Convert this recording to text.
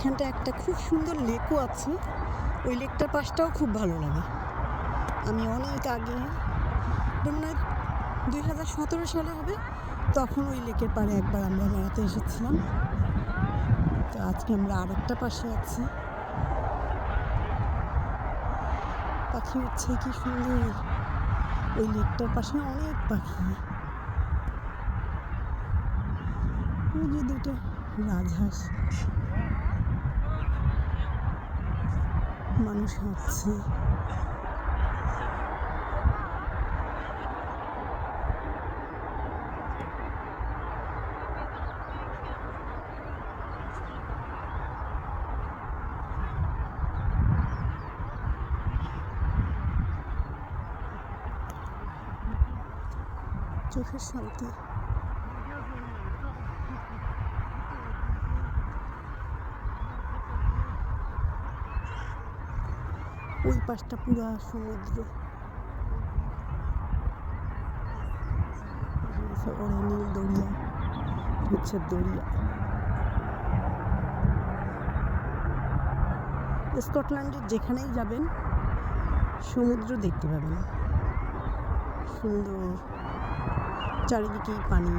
এখানটা একটা খুব সুন্দর লেকও আছে। ওই লেকটার পাশটাও খুব ভালো লাগে। আমি অনেক আগে, মনে হয় 2017 সালে হবে, তখন ওই লেকের পাড়ে একবার আমরা বেড়াতে এসেছিলাম। তো আজকে আমরা আরেকটা পাশে আছি। পাখি উঠছে কি সুন্দর। ওই লেকটার পাশে অনেক পাখি। ওই যে দুটো রাজহাঁস, মানুষ হাঁটছে। চোখের শান্তি। ওই পাশটা পুরো সমুদ্র। ওরে নীল দরিয়া, হচ্ছে দরিয়া। স্কটল্যান্ডের যেখানেই যাবেন সমুদ্র দেখতে পাবেন। সুন্দর, চারিদিকেই পানি।